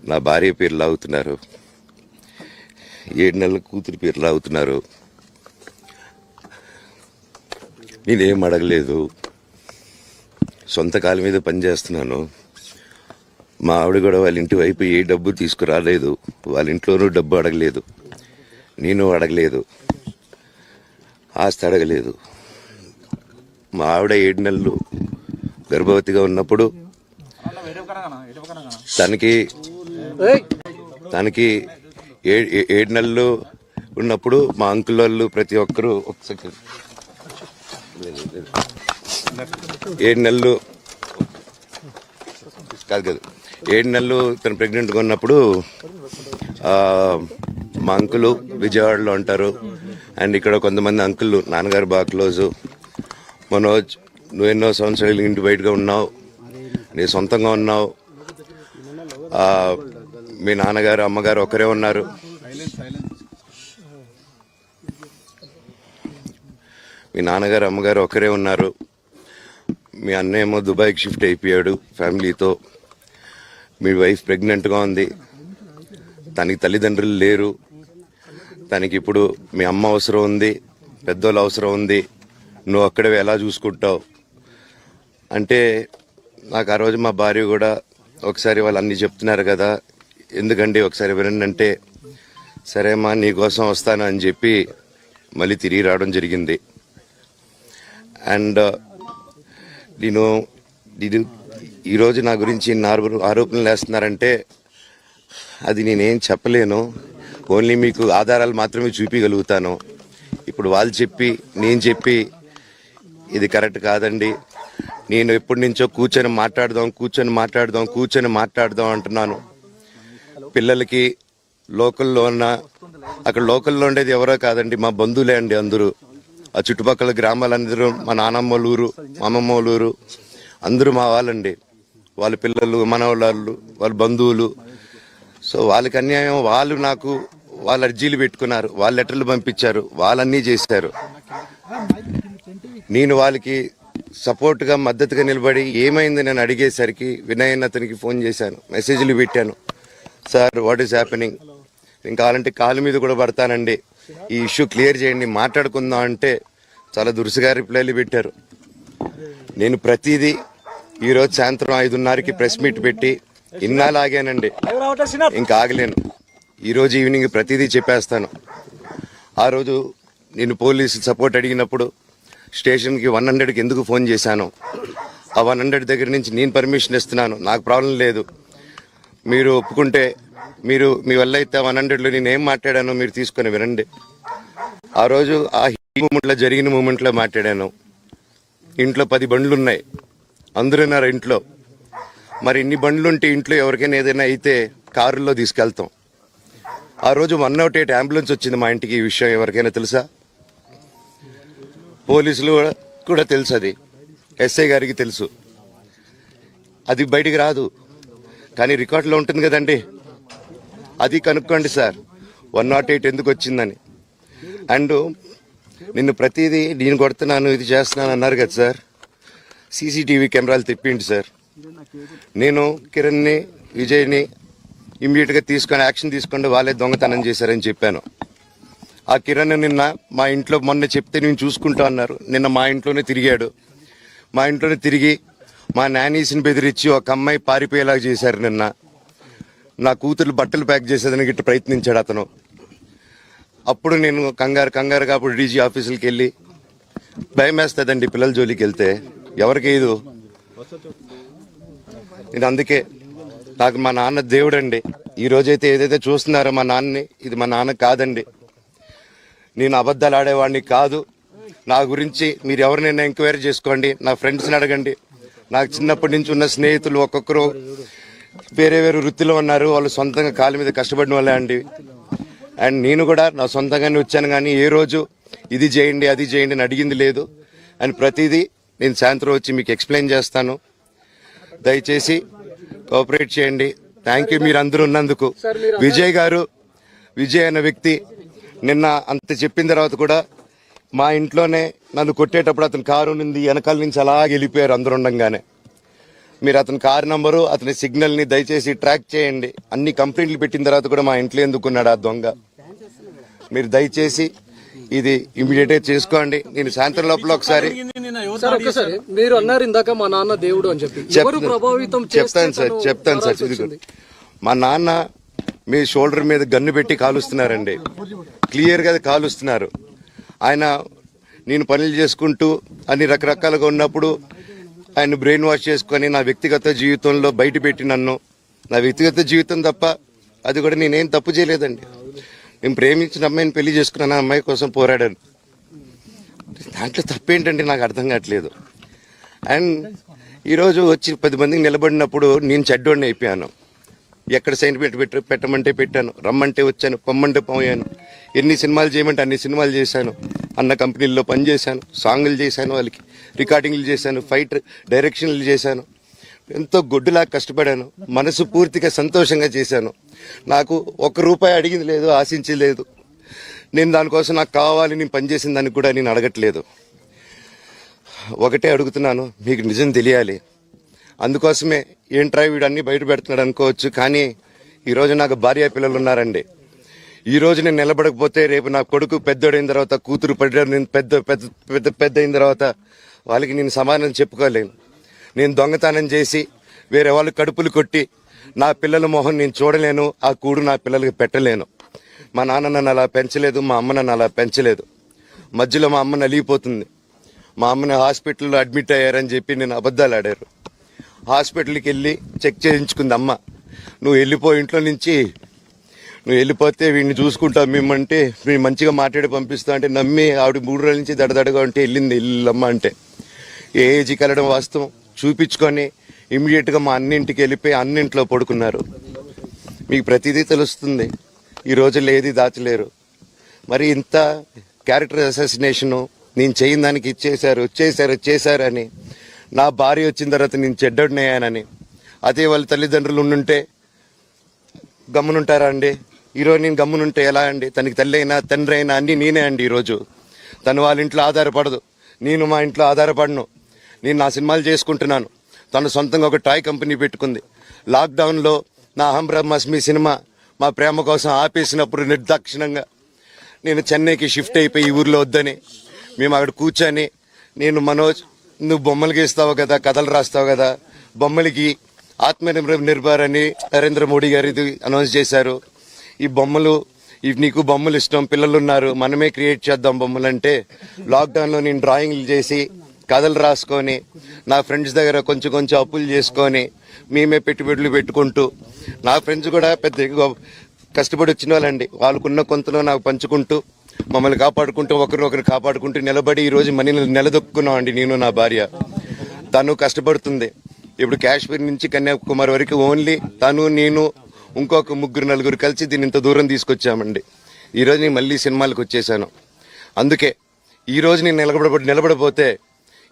నా భార్య పేరు లాగుతున్నారు, 7 నెలల కూతురి పేరు లాగుతున్నారు. నేనేం అడగలేదు, సొంత కాళ్ళ మీద పనిచేస్తున్నాను. మా ఆవిడ కూడా వాళ్ళ ఇంటి వైపు ఏ డబ్బు తీసుకురాలేదు, వాళ్ళ ఇంట్లోనూ డబ్బు అడగలేదు, నేను అడగలేదు, ఆస్తి అడగలేదు. మా ఆవిడ 7 నెలలు గర్భవతిగా ఉన్నప్పుడు తనకి 7 నెలలు ఉన్నప్పుడు మా అంకుల్ వాళ్ళు ప్రతి ఒక్కరూ 7 నెలలు కాదు 7 నెలలు తను ప్రెగ్నెంట్గా ఉన్నప్పుడు మా అంకులు విజయవాడలో ఉంటారు. అండ్ ఇక్కడ కొంతమంది అంకుళ్ళు నాన్నగారు బాగా క్లోజు. మనోజ్, నువ్వు ఎన్నో సంవత్సరాలు ఇంటి బయటగా ఉన్నావు, నీ సొంతంగా ఉన్నావు, మీ నాన్నగారు అమ్మగారు ఒకరే ఉన్నారు. మీ నాన్నగారు అమ్మగారు ఒకరే ఉన్నారు. మీ అన్న ఏమో దుబాయ్కి షిఫ్ట్ అయిపోయాడు ఫ్యామిలీతో. మీ వైఫ్ ప్రెగ్నెంట్గా ఉంది, తనకి తల్లిదండ్రులు లేరు. తనకి ఇప్పుడు మీ అమ్మ అవసరం ఉంది, పెద్దోళ్ళు అవసరం ఉంది. నువ్వు అక్కడే ఎలా చూసుకుంటావు అంటే, నాకు ఆ రోజు మా భార్య కూడా ఒకసారి వాళ్ళు అన్నీ చెప్తున్నారు కదా, ఎందుకండి ఒకసారి వినండి అంటే, సరేమ్మా నీకోసం వస్తాను అని చెప్పి మళ్ళీ తిరిగి రావడం జరిగింది. అండ్ నేను ఈరోజు నా గురించి ఆరోపణలు వేస్తున్నారంటే అది నేనేం చెప్పలేను, ఓన్లీ మీకు ఆధారాలు మాత్రమే చూపించగలుగుతాను. ఇప్పుడు వాళ్ళు చెప్పి నేను చెప్పి ఇది కరెక్ట్ కాదండి, నేను ఎప్పటి నుంచో కూర్చొని మాట్లాడదాం అంటున్నాను. పిల్లలకి లోకల్లో అక్కడ లోకల్లో ఉండేది ఎవరో కాదండి, మా బంధువులే అండి అందరూ. ఆ చుట్టుపక్కల గ్రామాలందరూ మా నానమ్మ వాళ్ళ ఊరు, మా అమ్మమ్మ వాళ్ళ ఊరు, అందరూ మా వాళ్ళండి. వాళ్ళ పిల్లలు, మనవాళ్ళు, వాళ్ళ బంధువులు. సో వాళ్ళకి అన్యాయం, వాళ్ళు అర్జీలు పెట్టుకున్నారు, వాళ్ళ లెటర్లు పంపించారు, వాళ్ళన్నీ చేశారు. నేను వాళ్ళకి సపోర్ట్గా మద్దతుగా నిలబడి ఏమైంది నేను అడిగేసరికి వినయ్ అతనికి ఫోన్ చేశాను, మెసేజ్లు పెట్టాను. సార్ వాట్ ఈస్ హ్యాపెనింగ్, నేను కావాలంటే కాలు మీద కూడా పడతానండి, ఈ ఇష్యూ క్లియర్ చేయండి, మాట్లాడుకుందాం అంటే చాలా దురుసుగా రిప్లైలు పెట్టారు. నేను ప్రతిదీ ఈరోజు సాయంత్రం 5:30కి ప్రెస్ మీట్ పెట్టి ఇన్నాళ్ళు ఆగానండి, ఇంకా ఆగలేను. ఈరోజు ఈవినింగ్ ప్రతిదీ చెప్పేస్తాను. ఆ రోజు నేను పోలీసు సపోర్ట్ అడిగినప్పుడు స్టేషన్కి 100కి ఎందుకు ఫోన్ చేశాను, ఆ 100 దగ్గర నుంచి నేను పర్మిషన్ ఇస్తున్నాను, నాకు ప్రాబ్లం లేదు, మీరు ఒప్పుకుంటే మీరు మీ వల్ల అయితే 100లో నేను ఏం మాట్లాడానో మీరు తీసుకొని వినండి. ఆ రోజు ఆ మూమెంట్లో జరిగిన మూమెంట్లో మాట్లాడాను. ఇంట్లో 10 బండ్లు ఉన్నాయి, అందరూ ఉన్నారు ఇంట్లో. మరి ఇన్ని బండ్లు ఉంటే ఇంట్లో ఎవరికైనా ఏదైనా అయితే కారుల్లో తీసుకెళ్తాం. ఆ రోజు 108 అంబులెన్స్ వచ్చింది మా ఇంటికి. ఈ విషయం ఎవరికైనా తెలుసా? పోలీసులు కూడా తెలుసు, అది ఎస్ఐ గారికి తెలుసు. అది బయటికి రాదు, కానీ రికార్డులో ఉంటుంది కదండి, అది కనుక్కోండి సార్ 108 ఎందుకు వచ్చిందని. అండ్ నిన్ను ప్రతిదీ నేను కొడుతున్నాను, ఇది చేస్తున్నాను అన్నారు కదా సార్, సీసీటీవీ కెమెరాలు తెప్పిండి సార్. నేను కిరణ్ని, విజయ్ని ఇమ్మీడియట్గా తీసుకొని యాక్షన్ తీసుకోండి, వాళ్ళే దొంగతనం చేశారని చెప్పాను. ఆ కిరణ్ నిన్న మా ఇంట్లో మొన్న చెప్తే నేను చూసుకుంటా అన్నారు. నిన్న మా ఇంట్లోనే తిరిగాడు. మా ఇంట్లోనే తిరిగి మా నానీస్ని బెదిరించి ఒక అమ్మాయి పారిపోయేలాగా చేశారు. నిన్న నా కూతురు బట్టలు ప్యాక్ చేసేదానికి ఇట్లా ప్రయత్నించాడు అతను. అప్పుడు నేను కంగారుగా అప్పుడు డీజీ ఆఫీసులకి వెళ్ళి, భయం వేస్తుందండి పిల్లల జోలికి వెళ్తే, ఎవరికి ఇది. నేను అందుకే నాకు మా నాన్న దేవుడండి. ఈ రోజైతే ఏదైతే చూస్తున్నారో మా నాన్నని, ఇది మా నాన్న కాదండి. నేను అబద్ధాలు ఆడేవాడిని కాదు. నా గురించి మీరు ఎవరినైనా ఎంక్వైరీ చేసుకోండి, నా ఫ్రెండ్స్ని అడగండి. నాకు చిన్నప్పటి నుంచి ఉన్న స్నేహితులు ఒక్కొక్కరు వేరే వృత్తిలో ఉన్నారు, వాళ్ళు సొంతంగా కాళ్ళ మీద కష్టపడిన వాళ్ళే అండి. అండ్ నేను కూడా నా సొంతంగానే వచ్చాను, కానీ ఏ రోజు ఇది చేయండి అది చేయండి అని అడిగింది లేదు. అండ్ ప్రతిదీ నేను సాయంత్రం వచ్చి మీకు ఎక్స్ప్లెయిన్ చేస్తాను. దయచేసి కోఆపరేట్ చేయండి. థ్యాంక్ యూ మీరు అందరూ ఉన్నందుకు. విజయ్ అనే వ్యక్తి నిన్న అంత చెప్పిన తర్వాత కూడా మా ఇంట్లోనే నన్ను కొట్టేటప్పుడు అతను కారు నుండి వెనకాల నుంచి అలా వెళ్ళిపోయారు అందరు ఉండంగానే. మీరు అతని కార్ నంబరు అతని సిగ్నల్ ని దయచేసి ట్రాక్ చేయండి. అన్ని కంప్లైంట్లు పెట్టిన తర్వాత కూడా మా ఇంట్లో ఎందుకున్నాడు ఆ దొంగ? మీరు దయచేసి ఇది ఇమీడియట్ గా చేసుకోండి. నేను సాయంత్రం లోపల ఒకసారి మీరు అన్నారు ఇందాక మా నాన్న దేవుడు అని చెప్పి, ఎవరు ప్రభావితం చెప్తాను సార్. మా నాన్న మీ షోల్డర్ మీద గన్ను పెట్టి కాలుస్తున్నారండి, క్లియర్ గా కాలుస్తున్నారు. ఆయన నేను పనులు చేసుకుంటూ అన్ని రకరకాలుగా ఉన్నప్పుడు ఆయన బ్రెయిన్ వాష్ చేసుకొని నా వ్యక్తిగత జీవితంలో బయట పెట్టి నన్ను, నా వ్యక్తిగత జీవితం తప్ప అది కూడా నేనేం తప్పు చేయలేదండి. నేను ప్రేమించిన అమ్మాయిని పెళ్లి చేసుకున్నాను, ఆ అమ్మాయి కోసం పోరాడాను. దాంట్లో తప్పేంటంటే నాకు అర్థం కావట్లేదు. అండ్ ఈరోజు వచ్చి 10 మందికి నిలబడినప్పుడు నేను చెడ్డోడిని అయిపోయాను. ఎక్కడ సైన్ పెట్టమంటే పెట్టాను, రమ్మంటే వచ్చాను, పొమ్మంటే పోయాను. ఎన్ని సినిమాలు చేయమంటే అన్ని సినిమాలు చేశాను. అన్న కంపెనీల్లో పనిచేశాను, సాంగులు చేశాను, వాళ్ళకి రికార్డింగ్లు చేశాను, ఫైట్ డైరెక్షన్లు చేశాను. ఎంతో గొడ్డులాగా కష్టపడాను, మనసు పూర్తిగా సంతోషంగా చేశాను. నాకు ₹1 అడిగింది లేదు, ఆశించి లేదు. నేను దానికోసం నాకు కావాలి, నేను పనిచేసిన దానికి కూడా నేను అడగట్లేదు. ఒకటే అడుగుతున్నాను, మీకు నిజం తెలియాలి. అందుకోసమే ఏంట్రా వీడు అన్ని బయట పెడుతున్నాడు అనుకోవచ్చు, కానీ ఈరోజు నాకు భార్య పిల్లలు ఉన్నారండి. ఈ రోజు నేను నిలబడకపోతే రేపు నా కొడుకు పెద్దోడైన తర్వాత, కూతురు పెద్ద అయిన తర్వాత వాళ్ళకి నేను సమాధానం చెప్పుకోలేను. నేను దొంగతనం చేసి వేరే వాళ్ళు కడుపులు కొట్టి నా పిల్లల మొహం నేను చూడలేను, ఆ కూడు నా పిల్లలకి పెట్టలేను. మా నాన్న నన్ను అలా పెంచలేదు, మా అమ్మ నన్ను అలా పెంచలేదు. మధ్యలో మా అమ్మ నలిగిపోతుంది. మా అమ్మని హాస్పిటల్లో అడ్మిట్ అయ్యారని చెప్పి నేను అబద్ధాలు ఆడారు. హాస్పిటల్కి వెళ్ళి చెక్ చేయించుకుంది అమ్మ. నువ్వు వెళ్ళిపో ఇంట్లో నుంచి, నువ్వు వెళ్ళిపోతే వీడిని చూసుకుంటావు మేమంటే, మేము మంచిగా మాట్లాడి పంపిస్తా అంటే నమ్మి ఆవిడ 3 రోజుల నుంచి దడదడగా ఉంటే వెళ్ళమ్మ అంటే. ఏ ఏజ్కి వెళ్ళడం వాస్తవం చూపించుకొని ఇమీడియట్గా మా అన్నింటికి వెళ్ళిపోయి అన్నింట్లో పడుకున్నారు. మీకు ప్రతిదీ తెలుస్తుంది. ఈ రోజుల్లో ఏది దాచలేరు. మరి ఇంత క్యారెక్టర్ అసాసినేషను నేను చేయని దానికి చేశారు అని, నా భార్య వచ్చిన తర్వాత నేను చెడ్డోడినయ్యానని, అదే వాళ్ళ తల్లిదండ్రులు ఉండుంటే గమ్మునుంటారా అండి? ఈరోజు నేను గమ్మునుంటే ఎలా అండి? తనకి తల్లి అయినా తండ్రి అయినా అన్ని నేనే అండి. ఈరోజు తను వాళ్ళ ఇంట్లో ఆధారపడదు, నేను మా ఇంట్లో ఆధారపడను. నేను నా సినిమాలు చేసుకుంటున్నాను. తను సొంతంగా ఒక టాయ్ కంపెనీ పెట్టుకుంది. లాక్డౌన్లో నా అహం బ్రహ్మాస్మి సినిమా మా ప్రేమ కోసం ఆపేసినప్పుడు నిర్దాక్షిణంగా నేను చెన్నైకి షిఫ్ట్ అయిపోయి ఈ ఊర్లో వద్దని మేము అక్కడ కూర్చొని, నేను మనోజ్ నువ్వు బొమ్మలు గీస్తావు కదా, కథలు రాస్తావు కదా, బొమ్మలకి ఆత్మనిర్భర్ అని నరేంద్ర మోడీ గారు ఇది అనౌన్స్ చేశారు. ఈ బొమ్మలు నీకు బొమ్మలు ఇష్టం, పిల్లలు ఉన్నారు, మనమే క్రియేట్ చేద్దాం బొమ్మలు అంటే, లాక్డౌన్లో నేను డ్రాయింగ్లు చేసి కథలు రాసుకొని నా ఫ్రెండ్స్ దగ్గర కొంచెం అప్పులు చేసుకొని మేమే పెట్టుబడులు పెట్టుకుంటూ, నా ఫ్రెండ్స్ కూడా పెద్ద కష్టపడి వచ్చిన వాళ్ళండి. వాళ్ళకున్న కొంతలో నాకు పంచుకుంటూ, మమ్మల్ని కాపాడుకుంటూ, ఒకరినొకరు కాపాడుకుంటూ నిలబడి ఈరోజు మనీని నిలదొక్కున్నాం అండి. నేను నా భార్య, తను కష్టపడుతుంది. ఇప్పుడు కాశ్మీర్ నుంచి కన్యాకుమారి వరకు ఓన్లీ తను, నేను, ఇంకొక 3-4 కలిసి దీన్ని ఇంత దూరం తీసుకొచ్చామండి. ఈరోజు నేను మళ్ళీ సినిమాలకు వచ్చేసాను. అందుకే ఈరోజు నేను నిలబడపోతే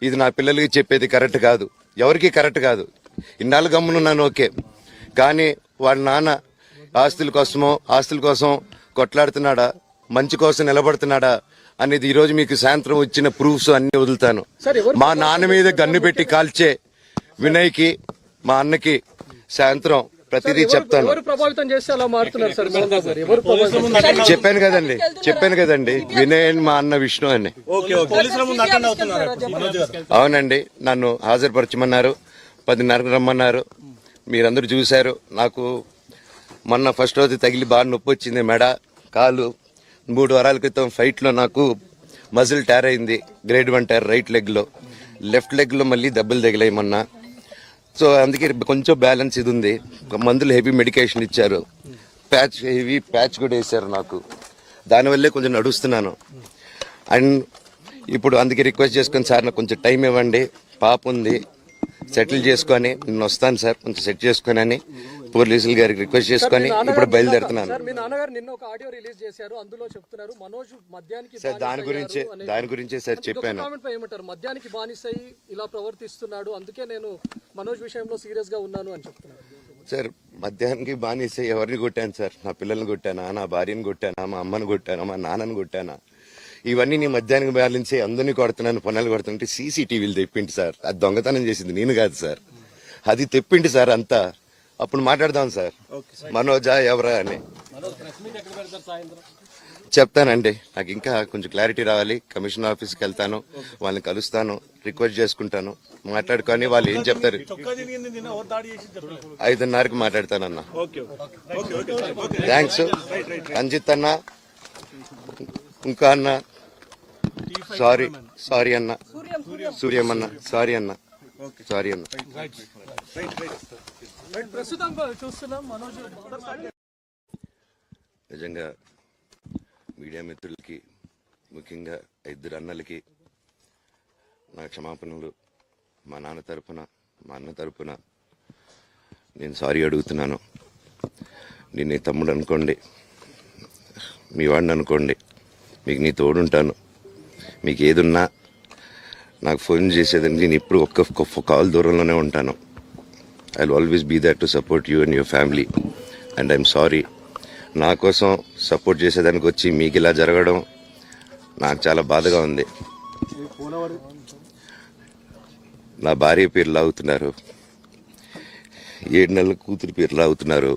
ఇది నా పిల్లలకి చెప్పేది కరెక్ట్ కాదు, ఎవరికి కరెక్ట్ కాదు. ఇన్నాళ్ళు గమ్మునున్నాను ఓకే, కానీ వాళ్ళ నాన్న ఆస్తుల కోసం కొట్లాడుతున్నాడా, మంచి కోసం నిలబడుతున్నాడా అనేది ఈరోజు మీకు సాయంత్రం వచ్చిన ప్రూఫ్స్ అన్ని వదులుతాను. మా నాన్న మీద గన్ను పెట్టి కాల్చే వినయ్కి, మా అన్నకి సాయంత్రం ప్రతిదీ చెప్తాను. చెప్పాను కదండి, వినయ్ అని మా అన్న విష్ణు అని. అవునండి, నన్ను హాజరుపరచమన్నారు, 10:30కి రమ్మన్నారు. మీరందరూ చూశారు. నాకు మొన్న ఫస్ట్ రోజు తగిలి బాగా నొప్పి వచ్చింది, మెడ, కాలు. 3 వారాల క్రితం ఫైట్లో నాకు మజిల్ టైర్ అయింది, గ్రేడ్ 1 టైర్ రైట్ లెగ్లో. లెఫ్ట్ లెగ్లో మళ్ళీ దెబ్బలు తగిలాయి మొన్న. సో అందుకే కొంచెం బ్యాలెన్స్ ఇది ఉంది. మందులు హెవీ మెడికేషన్ ఇచ్చారు, హెవీ ప్యాచ్ కూడా వేశారు నాకు. దానివల్లే కొంచెం నడుస్తున్నాను. అండ్ ఇప్పుడు అందుకే రిక్వెస్ట్ చేసుకొని, సార్ నాకు కొంచెం టైం ఇవ్వండి, పాప ఉంది, సెటిల్ చేసుకొని నేను వస్తాను సార్, కొంచెం సెట్ చేసుకొని అని పోలీసుల గారికి రిక్వెస్ట్ చేసుకొని ఇప్పుడు బయలుదేరుతున్నాను. సార్ దాని గురించే సార్ చెప్పాను. మద్యానికి బానిసై ఇలా ప్రవర్తిస్తున్నాడు, అందుకే నేను మనోజ్ విషయంలో సీరియస్ గా ఉన్నాను అని చెప్తున్నాను. సార్ మద్యానికి బానిసై ఎవరిని కొట్టాను సార్? నా పిల్లల్ని కొట్టానా, నా భార్యను కొట్టానా, మా అమ్మని కొట్టానా, మా నాన్నని కొట్టానా? ఇవన్నీ నీ మద్యానికి బ్యాలెన్సే అందరినీ కొడుతున్నాను, పనులు కొడుతుంటే సీసీటీవీలు తెప్పింటి సార్. అది దొంగతనం చేసింది నేను కాదు సార్. అది తెప్పిండి సార్ అంతా, అప్పుడు మాట్లాడదాం సార్. మనోజా ఎవరా అని చెప్తానండి. నాకు ఇంకా కొంచెం క్లారిటీ రావాలి. కమిషనర్ ఆఫీస్కి వెళ్తాను, వాళ్ళని కలుస్తాను, రిక్వెస్ట్ చేసుకుంటాను, మాట్లాడుకొని వాళ్ళు ఏం చెప్తారు. 5:30కి మాట్లాడతానన్న. థ్యాంక్స్ రంజిత్ అన్న, ఇంకా అన్న, సారీ అన్న, సూర్యం అన్న, సారీ అన్న. ప్రస్తుతం చూస్తున్నాం మనోజ్ నిజంగా మీడియా మిత్రులకి, ముఖ్యంగా 2 అన్నలకి నా క్షమాపణలు. మా నాన్న తరపున, మా అన్న తరపున నేను సారీ అడుగుతున్నాను. నేను నీ తమ్ముడు అనుకోండి, మీ వాడిని అనుకోండి, మీకు నీ తోడుంటాను. మీకు ఏదున్నా నాకు ఫోన్ చేసేదండి. నేను ఇప్పుడు ఒక్క కాల్ దూరంలోనే ఉంటాను. I will always be there to support you and your family. And I'm sorry. నా కోసం సపోర్ట్ చేసేదానికి వచ్చి మీకు ఇలా జరగడం నాకు చాలా బాధగా ఉంది. నా భార్య పేరు లాగుతున్నారు, 7 నెలల కూతురి పేరు లాగుతున్నారు.